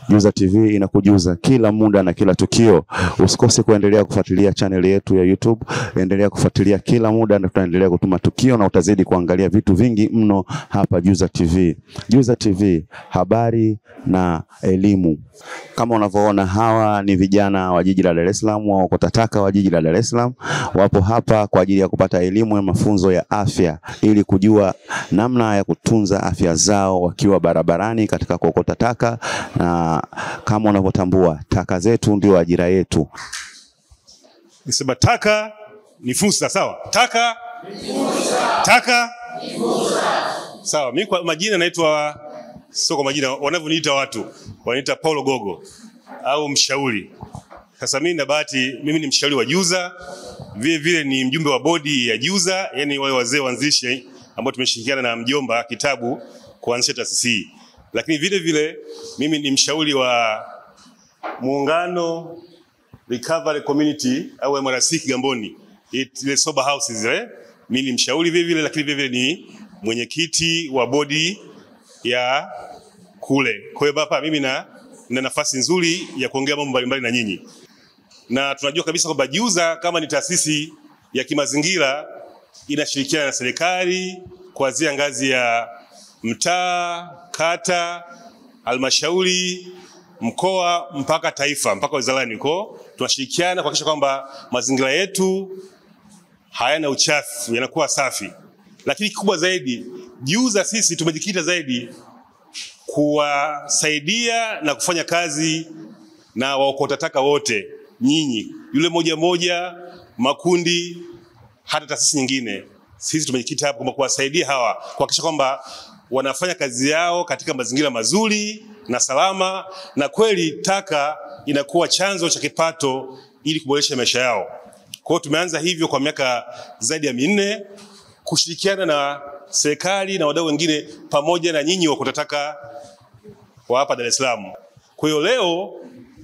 Juza TV inakujuza kila muda na kila tukio. Usikose kuendelea kufuatilia channel yetu ya YouTube. Endelea kufuatilia kila muda na tutaendelea kutuma tukio na utazidi kuangalia vitu vingi mno hapa Juza TV. Juza TV, habari na elimu. Kama unavyoona hawa ni vijana wa jiji la Dar es Salaam, waokota taka wa jiji la Dar es Salaam. Wapo hapa kwa ajili ya kupata elimu na mafunzo ya afya ili kujua namna ya kutunza afya zao wakiwa barabarani katika kuokota taka. Na kama unavyotambua, taka zetu ndio ajira yetu. Nisema taka ni fursa, sawa? Taka ni fursa. Taka ni fursa. Sawa, mimi kwa majina naitwa, sio kwa majina wanavyoniita watu, wanaita Paulo Gogo au mshauri. Sasa mimi na bahati, mimi ni mshauri wa Juza, vile vile ni mjumbe wa bodi ya Juza, yani wale wazee waanzishi ambao tumeshirikiana na mjomba kitabu kuanzisha taasisi. Lakini vile vile mimi ni mshauri wa Muungano Recovery Community au MRC Kigamboni, ile sober houses zile. Mimi ni mshauri vile vile, lakini vile vile ni mwenyekiti wa bodi ya kule. Kwa hiyo hapa mimi na nafasi nzuri ya kuongea mambo mbalimbali na nyinyi. Na tunajua kabisa kwamba Juza kama ni taasisi ya kimazingira inashirikiana na serikali kuanzia ngazi ya mtaa, kata, halmashauri, mkoa mpaka taifa, mpaka wizarani huko. Tunashirikiana kuhakikisha kwamba mazingira yetu hayana uchafu, yanakuwa safi. Lakini kikubwa zaidi, Juza sisi tumejikita zaidi kuwasaidia na kufanya kazi na waokota taka wote, nyinyi, yule moja, makundi, hata taasisi nyingine. Sisi tumejikita hapo kuwasaidia hawa, kuhakikisha kwamba wanafanya kazi yao katika mazingira mazuri na salama, na kweli taka inakuwa chanzo cha kipato ili kuboresha maisha yao. Kwa hiyo tumeanza hivyo kwa miaka zaidi ya 4 kushirikiana na serikali na wadau wengine pamoja na nyinyi waokota taka wa hapa Dar es Salaam. Kwa hiyo leo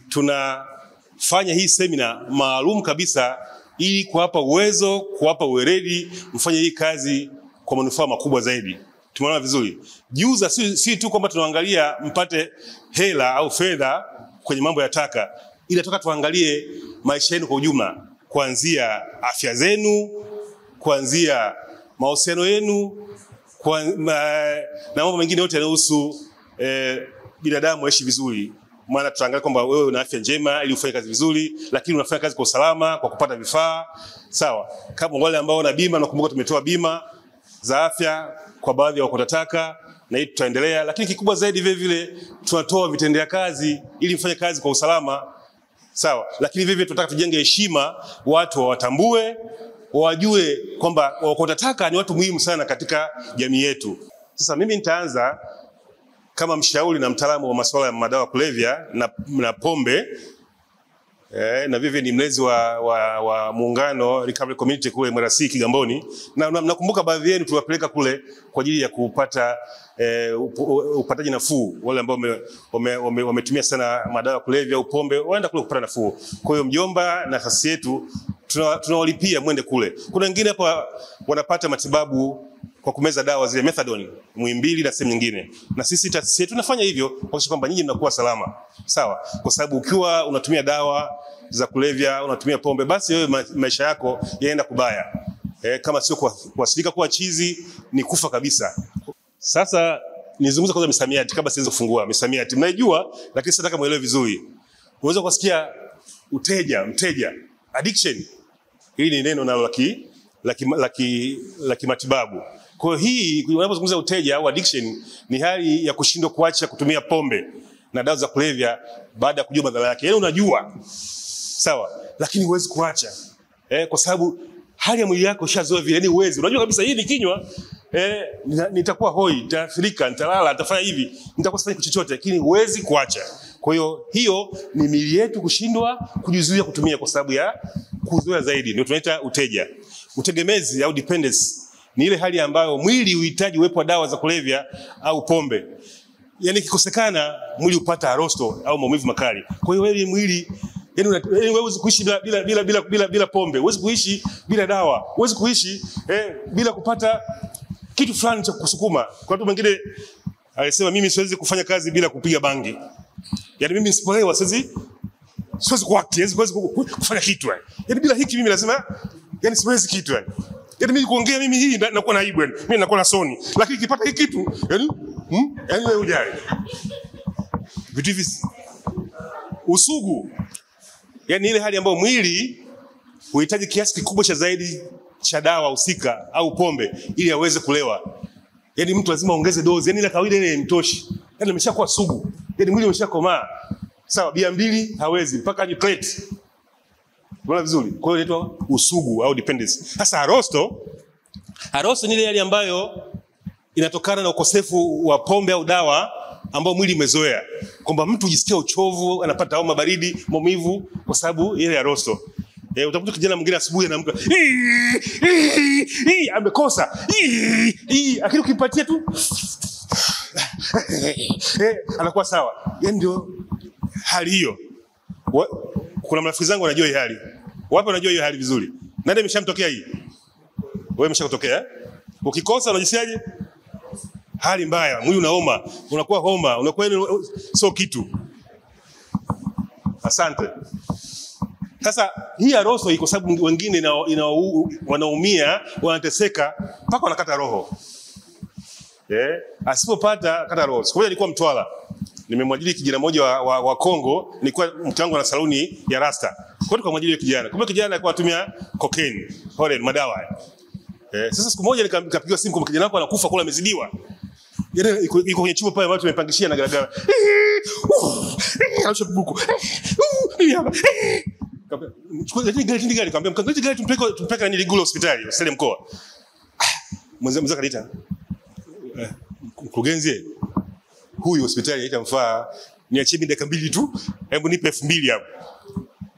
tunafanya hii semina maalum kabisa ili kuwapa uwezo, kuwapa uweredi, mfanye hii kazi kwa manufaa makubwa zaidi. Tumeona vizuri. Juza si tu kwamba tunaangalia mpate hela au fedha kwenye mambo ya taka, ila toka tuangalie maisha yenu kwa ujumla, kuanzia afya zenu, kuanzia mahusiano yenu, na mambo mengine yote yanayohusu binadamu aishi vizuri. Maana tutaangalia kwamba wewe una afya njema ili ufanye kazi vizuri, lakini unafanya kazi kwa usalama, kwa kupata vifaa, sawa? Kama wale ambao wana bima, nakumbuka tumetoa bima za afya kwa baadhi ya waokota taka, na hii tutaendelea. Lakini kikubwa zaidi vile vile tunatoa vitendea kazi ili mfanye kazi kwa usalama, sawa? Lakini vile vile tunataka tujenge heshima, watu wawatambue, wajue kwamba waokota taka ni watu muhimu sana katika jamii yetu. Sasa mimi nitaanza kama mshauri na mtaalamu wa masuala ya madawa kulevya na pombe, na vivyo ni mlezi wa Muungano Recovery Community kule MRC Kigamboni. Na nakumbuka baadhi yenu tuwapeleka kule kwa ajili ya kupata upataji nafuu. Wale ambao wametumia sana madawa kulevya au pombe waenda kule kupata nafuu. Kwa hiyo mjomba na taasisi yetu tunawalipia mwende kule. Kuna wengine hapa wanapata matibabu kwa kumeza dawa zile methadone, Muhimbili na sehemu nyingine. Na sisi taasisi yetu tunafanya hivyo kuhakikisha kwamba nyinyi mnakuwa salama. Sawa? Kwa sababu ukiwa unatumia dawa za kulevya, unatumia pombe, basi wewe maisha yako yaenda kubaya. Kama sio kuwasilika kuwa chizi, ni kufa kabisa. Sasa nizungumza kwanza misamiati kabla siweze kufungua misamiati. Mnaijua, lakini sasa nataka muelewe vizuri. Unaweza kusikia mteja, addiction. Hili ni neno nalo la kimatibabu. Kwa hii unapozungumza uteja au addiction ni hali ya kushindwa kuacha kutumia pombe na dawa za kulevya baada ya kujua madhara yake. Yaani unajua, sawa, lakini huwezi kuacha. Kwa sababu hali ya mwili yako ishazoea vile, yani huwezi. Unajua kabisa hii nikinywa nitakuwa hoi, nitaathirika, nitalala, nitafanya hivi, nitakuwa sifanye kitu chochote, lakini huwezi kuacha. Kwa hiyo ni miili yetu kushindwa kujizuia kutumia kwa sababu ya kuzoea zaidi. Ndio tunaita uteja. Utegemezi au dependence ni ile hali ambayo mwili uhitaji uwepo wa dawa za kulevya au pombe. yani kikosekana mwili upata arosto au maumivu makali. Kwa hiyo wewe mwili yani huwezi kuishi bila pombe, huwezi kuishi bila dawa, huwezi kuishi bila kupata kitu fulani cha kusukuma. Kwa watu wengine alisema mimi siwezi kufanya kazi bila kupiga bangi. Yani mimi nisipolewa siwezi kuact, siwezi kufanya kitu. Yani bila hiki mimi lazima siwezi kitu. Yani mimi kuongea mimi hii nakuwa na aibu, mimi nakuwa na soni. Lakini nikipata hiki kitu yani wewe ujali. Vitu hivi usugu. Yani ile hali ambayo mwili huhitaji kiasi kikubwa cha zaidi cha dawa husika au pombe ili aweze kulewa. Yani mtu lazima ongeze dozi, yani ile kawaida ile imtoshi. Yani ameshakuwa sugu. Yani mwili umeshakomaa. Sawa, bia mbili hawezi mpaka ni plate. Unaona vizuri? Kwa hiyo inaitwa usugu au dependence. Sasa arosto ni ile hali ambayo inatokana na ukosefu wa pombe au dawa ambao mwili umezoea. Kwamba mtu jisikia uchovu, anapata homa baridi, maumivu kwa sababu ile arosto. Utakuta kijana mwingine asubuhi anaamka amekosa. Lakini ukimpatia tu anakuwa sawa. Yani ndio hali hiyo. Kuna marafiki zangu wanajua hii hali. Wapi wanajua hiyo hali vizuri? Nani ameshamtokea hii? Wewe umeshakutokea? Ukikosa unajisiaje? Hali mbaya, mwili unaoma, unakuwa homa, unakuwa sio kitu. Asante. Sasa hii arosto iko sababu wengine wanaumia, wanateseka mpaka wanakata roho. Asipopata kata roho. Siku moja nilikuwa Mtwara. Nimemwajiri kijana mmoja wa Kongo, nilikuwa mke wangu na saluni ya rasta. Kwa hiyo kumwajiri kijana. Kumbe kijana alikuwa anatumia cocaine, heroin, madawa. Sasa siku moja nikapigiwa simu kwa kijana wako anakufa kula amezidiwa. Yeye iko kwenye chumba pale watu wamepangishia na garagara. Anasha buku. Chukua gari nikamwambia mkangaji gari tumpeleke ni Ligula hospitali mkoa. Mzee kaniita. Mkurugenzi huyu hospitali haitamfaa, niachie mimi dakika 2 tu, hebu nipe 2000 hapo.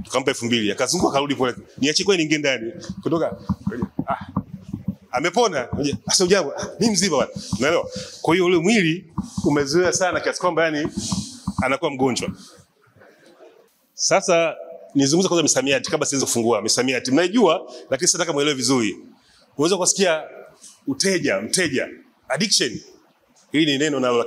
Tukampa 2000, akazunguka akarudi pole. Niachie kwa ninge ndani. Kutoka amepona. Sasa ujambo, mimi mzima bwana. Unaelewa? Kwa hiyo ule mwili umezoea sana kiasi kwamba anakuwa mgonjwa. Sasa nizungumza kwanza misamiati kabla siweze kufungua misamiati. Mnaijua lakini sasa nataka muelewe vizuri. Unaweza kusikia mteja, addiction. Hili ni neno nalo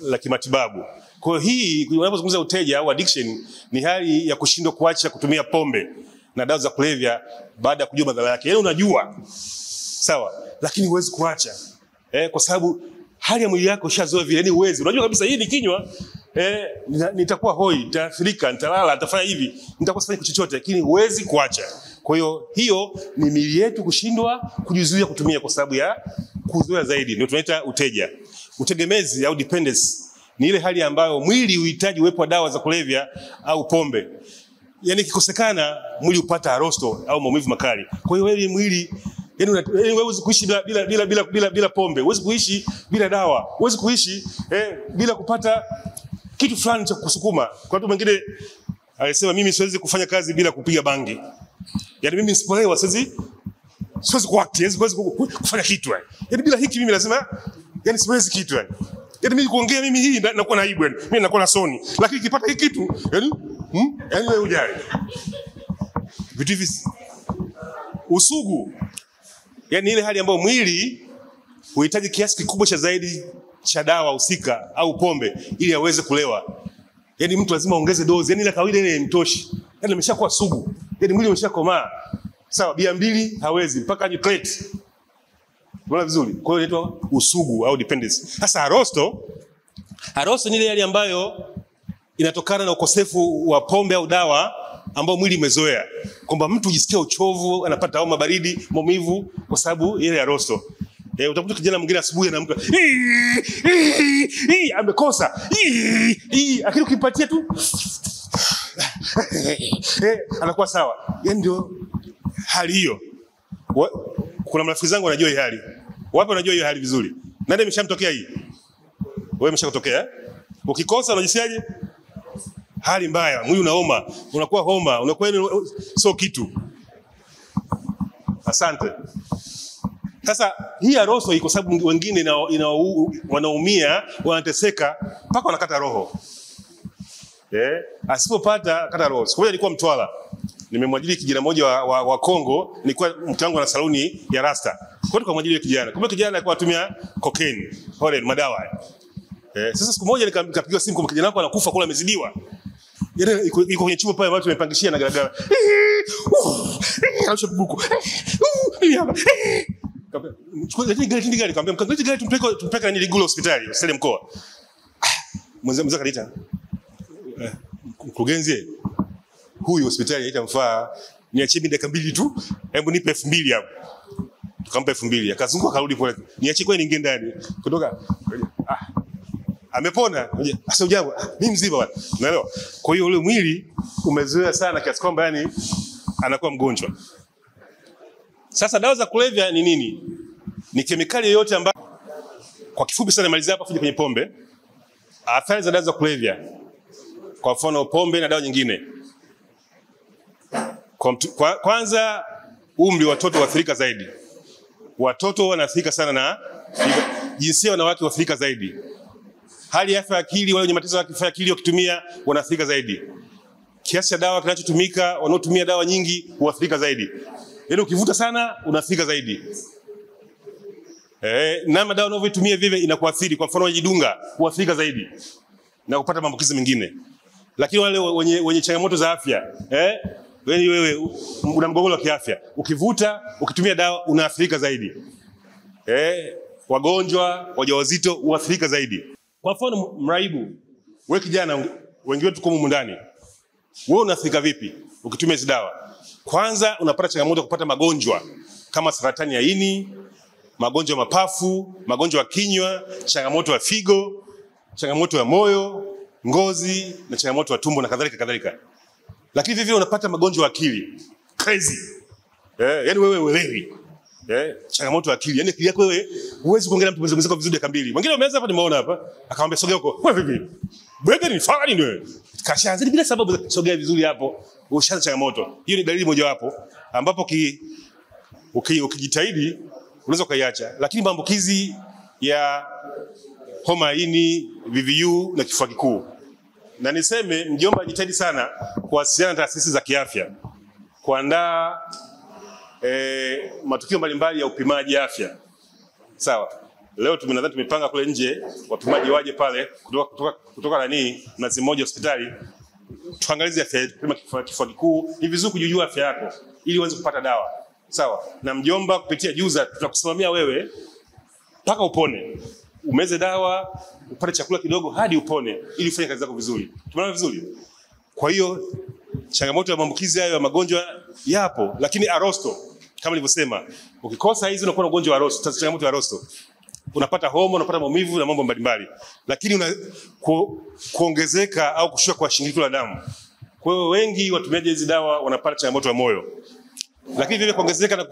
la kimatibabu. Kwa hiyo hii unapozungumza uteja au addiction ni hali ya kushindwa kuacha kutumia pombe na dawa za kulevya baada ya kujua madhara yake. Yaani unajua. Sawa, lakini huwezi kuacha. Kwa sababu hali ya mwili yako ishazoea vile, yani huwezi. Unajua kabisa hii nikinywa nitakuwa hoi, nitaathirika, nitalala, nitafanya hivi, nitakuwa sifanye kitu chochote, lakini huwezi kuacha. Kwa hiyo ni miili yetu kushindwa kujizuia kutumia kwa sababu ya kuzoea zaidi. Ndio tunaita uteja. Utegemezi au dependence ni ile hali ambayo mwili uhitaji uwepo wa dawa za kulevya au pombe. Yani kikosekana mwili upata arosto au maumivu makali. Kwa hiyo wewe mwili yani huwezi kuishi bila pombe, huwezi kuishi bila dawa, huwezi kuishi bila kupata kitu fulani cha kusukuma. Kwa watu wengine alisema mimi siwezi kufanya kazi bila kupiga bangi. Yani mimi nisipolewa siwezi kuact, siwezi kufanya kitu. Yani bila hiki mimi lazima siwezi kitu. Yani mimi kuongea mimi hii nakuwa na aibu, mimi nakuwa na soni. Lakini nikipata hiki kitu yani wewe ujali. Vitu hivi usugu. Yani ile hali ambayo mwili huhitaji kiasi kikubwa cha zaidi cha dawa husika au pombe ili aweze kulewa. Yani mtu lazima ongeze dozi, yani ile kawaida ile imtoshi. Yani ameshakuwa sugu. Yani mwili umeshakomaa. Sawa, bia mbili hawezi mpaka ni plate. Unaona vizuri? Kwa hiyo inaitwa usugu au dependence. Sasa arosto ni ile hali ambayo inatokana na ukosefu wa pombe au dawa ambao mwili umezoea. Kwamba mtu jisikia uchovu, anapata homa baridi, maumivu kwa sababu ile arosto. Utakuta kijana mwingine asubuhi anaamka amekosa. Lakini ukimpatia tu anakuwa sawa. Yani ndio hali hiyo. Kuna marafiki zangu wanajua hii hali. Wapi wanajua hiyo hali vizuri? Nani ameshamtokea hii? Wewe umeshakutokea? Ukikosa unajisiaje? Hali mbaya, mwili unaoma, unakuwa homa, unakuwa sio kitu. Asante. Sasa hii ya Rosto iko sababu wengine wanaumia, wanateseka mpaka wanakata roho. Asipopata kata roho. Siku moja nilikuwa Mtwara. Nimemwajiri kijana mmoja wa Kongo, nilikuwa mtangu na saluni ya Rasta. Kwa hiyo tukamwajiri kijana. Kumbe kijana alikuwa anatumia cocaine, heroin, madawa. Sasa siku moja nikapigiwa simu kwa kijana wako anakufa kula amezidiwa. Yeye iko kwenye chumba pale watu wamepangishia na garagara. Anasha buku. Chukua gari nikamwambia mkangaji gari tumpeka ni Ligula hospitali, Sele mkoa. Mzee kanita. Mkurugenzi huyu hospitali haitamfaa, niachie dakika 2 tu, hebu nipe 2000 hapo. Tukampa 2000, akazunguka akarudi pole. Niachie kwa niingie ndani. Kutoka amepona. Sasa ujambo, mimi mzima bwana. Unaelewa? Kwa hiyo ule mwili umezoea sana kiasi kwamba yani anakuwa mgonjwa. Sasa dawa za kulevya ni nini? Ni kemikali yoyote ambayo, kwa kifupi sana malizia hapa, kwenye pombe. Athari za dawa za kulevya, kwa mfano pombe na dawa nyingine. Kwanza umri, watoto waathirika zaidi. Watoto wanaathirika sana na jinsia, wanawake waathirika zaidi. Hali ya afya ya akili, wale wenye matatizo ya afya ya akili wakitumia wanaathirika zaidi. Kiasi cha dawa kinachotumika, wanaotumia dawa nyingi huathirika zaidi. Yaani ukivuta sana unaathirika zaidi. Na madawa unavyotumia vile inakuathiri. Kwa mfano unajidunga, huathirika zaidi na kupata maambukizi mengine. Lakini wale wenye changamoto za afya, wewe una mgogoro wa kiafya, ukivuta, ukitumia dawa unaathirika zaidi. Wagonjwa, wajawazito huathirika zaidi. Kwa mfano mraibu, wewe kijana, wengi wetu tuko humu ndani. Wewe unaathirika vipi ukitumia hizo dawa? Kwanza unapata changamoto kupata magonjwa kama saratani ya ini, magonjwa ya mapafu, magonjwa ya kinywa, changamoto ya figo, changamoto ya moyo, ngozi na changamoto ya tumbo na kadhalika. Lakini vivyo unapata magonjwa ya akili. Crazy. Yaani wewe uelewi. Changamoto ya akili. Yaani akili yako wewe huwezi kuongea na mtu mwenzako vizuri dakika 2. Mwingine umeanza hapa nimeona hapa, akamwambia sogea huko. Wewe vipi? Bwege ni fani ni wewe. Kashaanza bila sababu, sogea vizuri hapo. Ushaanza changamoto. Hiyo ni dalili moja wapo ambapo ukijitahidi unaweza kuiacha. Lakini maambukizi ya homa ini, VVU na kifua kikuu. Na niseme mjomba jitahidi sana kuwasiliana na taasisi za kiafya, kuandaa matukio mbalimbali ya upimaji afya. Sawa. Leo nadhani tumepanga kule nje wapimaji waje pale kutoka nani Mnazi Mmoja hospitali, tuangalize afya yetu, kupima kifua kikuu. Ni vizuri kujijua afya yako ili uanze kupata dawa. Sawa. Na mjomba, kupitia Juza tutakusimamia wewe mpaka upone. Umeze dawa, upate chakula kidogo hadi upone ili ufanye kazi zako vizuri. Tumeona vizuri? Kwa hiyo changamoto ya maambukizi hayo ya magonjwa yapo, lakini Rosto kama nilivyosema, ukikosa hizi unakuwa na ugonjwa wa Rosto, changamoto ya Rosto. Unapata homa, unapata maumivu na mambo mbalimbali. Lakini kuongezeka au kushuka kwa shinikizo la damu. Kwa hiyo wengi watumiaji hizi dawa wanapata changamoto ya moyo. Lakini vile kuongezeka na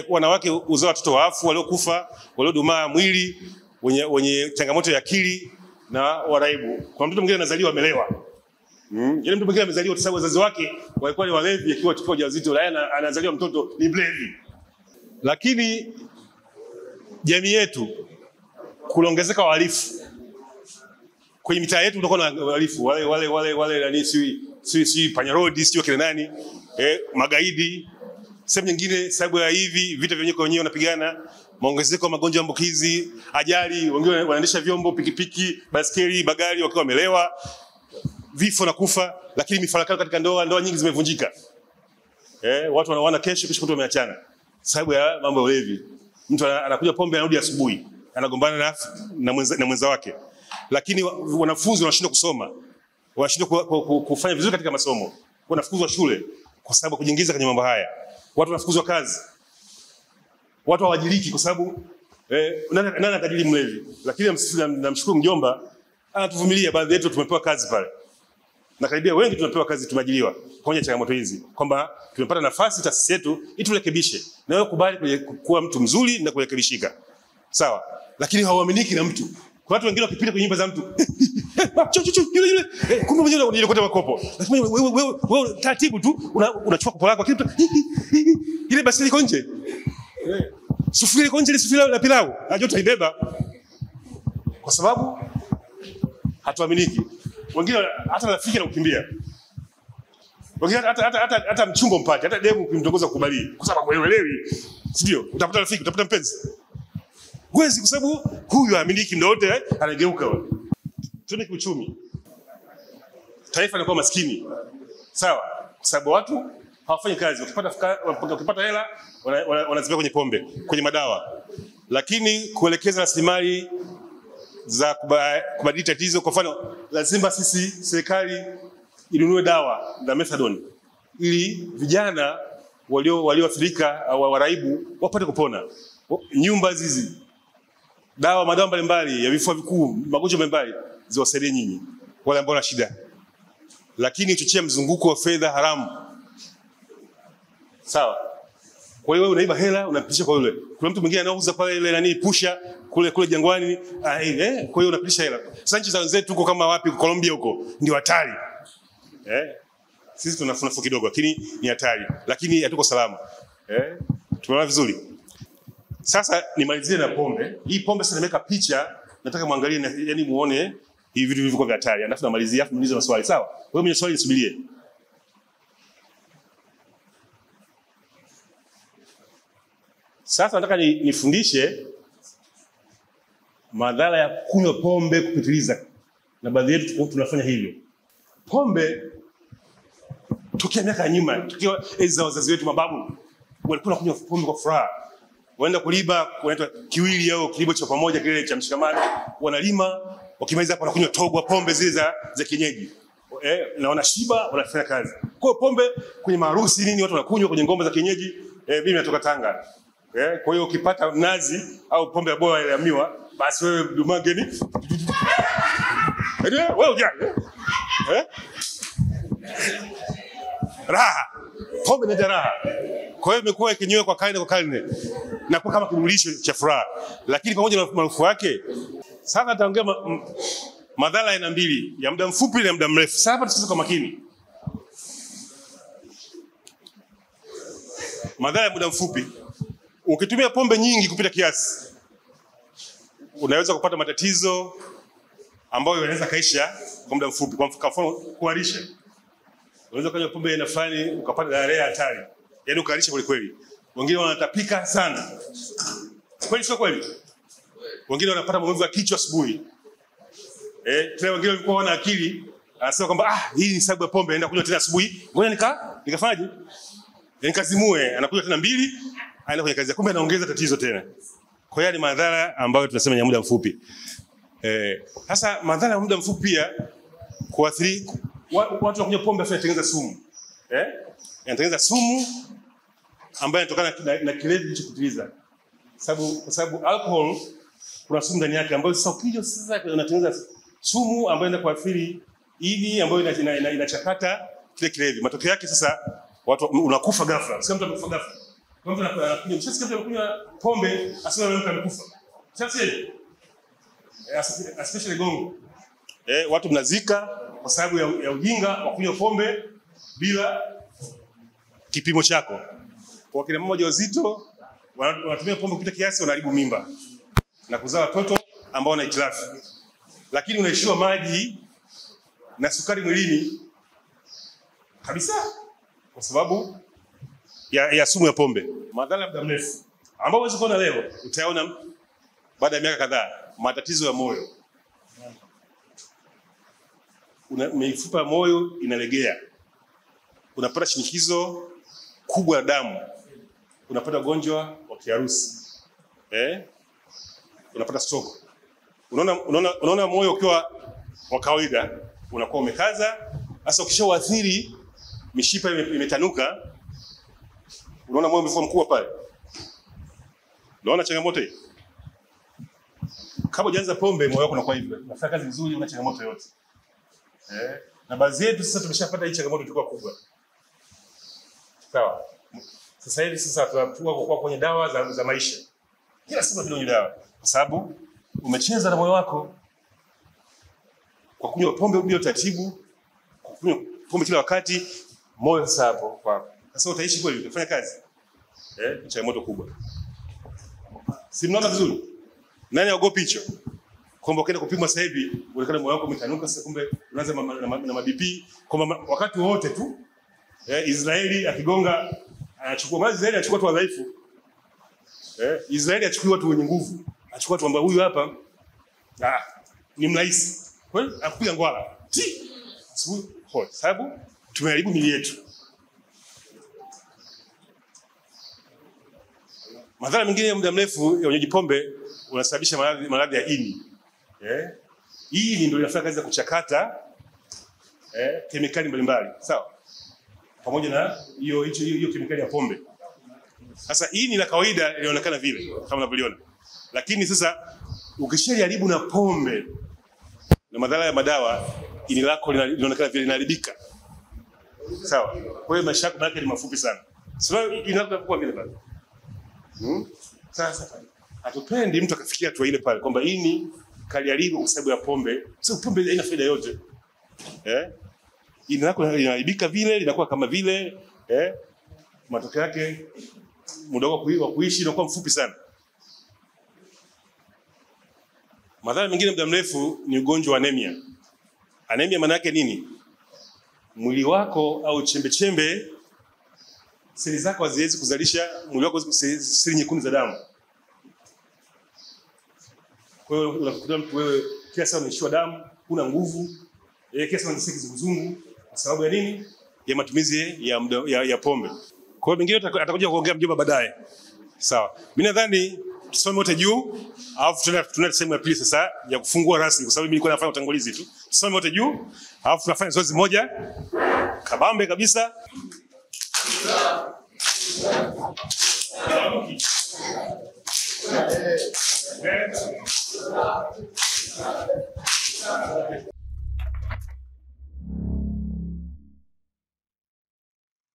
wanawake uzao watoto waafu, waliokufa, waliodumaa mwili, wenye changamoto ya akili na waraibu. Kwa mtoto mwingine anazaliwa amelewa. Yule mtu mwingine amezaliwa kwa sababu wazazi wake walikuwa ni walevi, akiwa chukua ujauzito, na anazaliwa mtoto ni mlevi. Lakini jamii yetu kuongezeka wahalifu. Kwenye mitaa yetu tutakuwa na wahalifu, wale nani si panyarodi, sio kile nani, magaidi. Sehemu nyingine sababu ya hivi vita vyenyewe kwa wenyewe wanapigana, maongezeko ya magonjwa ambukizi, ajali, wengine wanaendesha vyombo, pikipiki, baskeli, bagari wakiwa wamelewa, vifo na kufa. Lakini mifarakano katika ndoa nyingi zimevunjika. Watu wanaoana kesho mtu wameachana sababu ya mambo ya ulevi. Mtu anakuja pombe, anarudi asubuhi, anagombana na mwenza wake. Lakini wanafunzi wanashindwa kusoma, wanashindwa kufanya vizuri katika masomo, wanafukuzwa shule kwa sababu kujiingiza kwenye mambo haya. Watu wanafukuzwa kazi, watu hawajiriki kwa sababu nani atajiri mlevi. Lakini namshukuru mjomba, anatuvumilia. Baadhi yetu tumepewa kazi pale, na karibia wengi tumepewa kazi, tumajiliwa kwenye changamoto hizi, kwamba tumepata nafasi taasisi yetu iturekebishe, na wewe kubali kuwa mtu mzuri na kurekebishika. Sawa. Lakini hawaaminiki na mtu. Kwa watu wengine wakipita kwenye nyumba za mtu, yule kumbe mwenyewe unajikuta makopo. Lakini wewe taratibu tu unachukua kopo lako, kitu ile basi liko nje. Sufuria iko nje, ile sufuria la pilau, najua utaibeba. Kwa sababu hatuaminiki. Wengine hata rafiki anakukimbia. Wengine hata mchumba mpate, hata demu ukimtongoza kukubali. Kwa sababu uelewi. Sio? Utapata rafiki, utapata mpenzi. Huwezi, kwa sababu huyu haaminiki muda wote, anageuka wewe. Tuone kiuchumi. Taifa linakuwa maskini. Sawa? Kwa sababu watu hawafanyi kazi. Wakipata hela wanazipeleka kwenye pombe, kwenye madawa. Lakini kuelekeza rasilimali za kubadili tatizo, kwa mfano lazima serikali inunue dawa za methadone ili vijana walioathirika au waraibu wapate kupona. Nyumba hizi, madawa mbalimbali ya vifua vikuu, magonjwa mbalimbali ziwasaidie nyinyi wale ambao wana shida. Lakini uchochea mzunguko wa fedha haramu. Sawa? Kwa hiyo wewe unaiba hela unapitisha kwa yule. Kuna mtu mwingine anauza pale ile pusha kule Jangwani, kwa hiyo unapitisha hela. Sasa nchi za wenzetu huko kama wapi, Colombia huko, ndio hatari. Sisi tunafunafu kidogo lakini ni hatari. Lakini hatuko salama. Tumeona vizuri. Sasa nimalizie na pombe. Hii pombe sasa nimeweka picha, nataka muangalie yani muone hivi vitu vilivyo vya hatari. Alafu namalizia, alafu muulize maswali, sawa? Wewe mwenye swali nisubirie. Sasa nataka nifundishe madhara ya kunywa pombe kupitiliza. Na baadhi yetu tunafanya hivyo. Pombe tukia miaka ya nyuma, tukiwa enzi za wazazi wetu, mababu walikuwa kunywa pombe kwa furaha. Waenda kuliba, wanaitwa kiwili au kilimo cha pamoja kile cha mshikamano, wanalima, wakimaliza hapo wanakunywa togwa, pombe zile za kienyeji. Na wanashiba, wanafanya kazi. Kwa hiyo pombe kwenye maharusi nini watu wanakunywa kwenye ngoma za kienyeji. Mimi natoka Tanga. Kwa hiyo ukipata nazi au pombe ya boa ya miwa, basi wewe dumangeni. Wewe ujani. Raha. Pombe ni raha. Kwa hiyo imekuwa ikinywewa kwa karne na kwa kama kibulisho cha furaha. Lakini pamoja na maarufu wake, sasa nitaongea madhara aina mbili, ya muda mfupi na muda mrefu. Sasa hapa tusikize kwa makini. Madhara ya muda mfupi. Ukitumia pombe nyingi kupita kiasi, unaweza kupata matatizo ambayo yanaweza kaisha kwa muda mfupi. Kwa mfano kuharisha. Unaweza kunywa pombe aina fulani ukapata diarrhea hatari. Yaani ukaharisha kweli kweli. Wengine wanatapika sana. Kweli sio kweli? Wengine wanapata maumivu ya kichwa asubuhi. Tena wengine walikuwa wana akili, anasema kwamba hii ni sababu ya pombe, naenda kunywa tena asubuhi. Ngoja nikafanyaje? Nikazimue, anakunywa tena mbili, aenda kwenye kazi. Kumbe anaongeza tatizo tena. Kwa hiyo ni madhara ambayo tunasema ya muda mfupi. Sasa madhara ya muda mfupi pia kuathiri watu wanakunywa pombe afa inatengeneza sumu. Inatengeneza sumu ambayo inatokana na kilevi kilichopitiliza. Kwa sababu alcohol kuna sumu ndani yake ambayo sasa ukinywa sasa inatengeneza sumu ambayo inaenda kuathiri ini ambayo inachakata kile kilevi. Matokeo yake sasa watu unakufa ghafla. Sio mtu anakufa ghafla. Mtu anakunywa, mshasikia mtu anakunywa pombe asema mtu amekufa. Sasa especially gongo. Watu mnazika kwa sababu ya ujinga wa kunywa pombe bila kipimo chako. Kwa kina mama wajawazito wanatumia pombe kupita kiasi, wanaharibu mimba na kuzaa watoto ambao wana hitilafu. Lakini unaishiwa maji na sukari mwilini kabisa kwa sababu ya sumu ya pombe. Madhara ya muda mrefu ambao huwezi kuona leo, utayaona baada ya miaka kadhaa. Matatizo ya moyo. Mifupa ya moyo inalegea. Unapata shinikizo kubwa la damu. Unapata ugonjwa wa kiharusi. Unapata stroke. Unaona moyo ukiwa wa kawaida unakuwa umekaza. Sasa ukishauathiri, mishipa imetanuka, unaona moyo umekuwa mkubwa pale. Unaona changamoto hii? Kabla hujaanza pombe moyo wako unakuwa hivyo. Unafanya kazi vizuri, una changamoto yote. Na baadhi yetu sasa tumeshapata hii changamoto ilikuwa kubwa. Sawa. Sasa hivi tunakuwa kwa kwenye dawa za maisha. Kila siku tunanywa dawa kwa sababu umecheza na moyo wako. Kwa kunywa pombe bila taratibu, kwa kunywa pombe kila wakati, moyo sasa hapo kwa. Sasa utaishi kweli, utafanya kazi. Changamoto kubwa. Si mnaona vizuri? Nani aogopi hicho? Kwamba ukienda kupima sasa hivi unaonekana moyo wako umetanuka, sasa kumbe unaanza na maBP kwamba wakati wote tu Israeli akigonga anachukua maji, Israeli anachukua watu wadhaifu. Israeli achukua watu wenye nguvu, achukua watu ambao huyu hapa ni mraisi. Kweli akupiga ngwala. Sababu tumeharibu mili yetu. Madhara mengine ya muda mrefu ya unywaji pombe unasababisha maradhi ya ini. Hii ndio inafanya kazi ya kuchakata kemikali mbalimbali, sawa? Pamoja na hiyo kemikali ya pombe. Sasa ini la kawaida linaonekana vile kama unavyoona. Lakini sasa ukishajaribu na pombe na madhara ya madawa, ini lako linaonekana vile linaharibika. Sawa? Kwa hiyo maisha yako ni mafupi sana. Sio inakuwa vile bado. Sasa hatupendi mtu akafikia hatua ile pale kwamba ini kaliharibu kwa sababu ya pombe. Sio pombe haina faida yote. Ini lako linaharibika vile, linakuwa kama vile, matokeo yake muda wa kuishi unakuwa mfupi sana. Madhara mengine muda mrefu ni ugonjwa wa anemia. Anemia maana yake nini? Mwili wako au chembe seli zako haziwezi kuzalisha, mwili wako seli nyekundu za damu. Kwa hiyo unakuta mtu wewe kila saa unaishiwa damu, huna nguvu, kila saa unasikia kizunguzungu kwa sababu ya nini? Ya matumizi ya pombe. Kwa hiyo mengine atakuja kuongea mjomba baadaye. Sawa. Mimi nadhani tusome wote juu, alafu tunaenda sehemu ya pili sasa ya kufungua rasmi kwa sababu mimi nilikuwa nafanya utangulizi tu. Tusome wote juu, alafu tunafanya zoezi moja kabambe kabisa.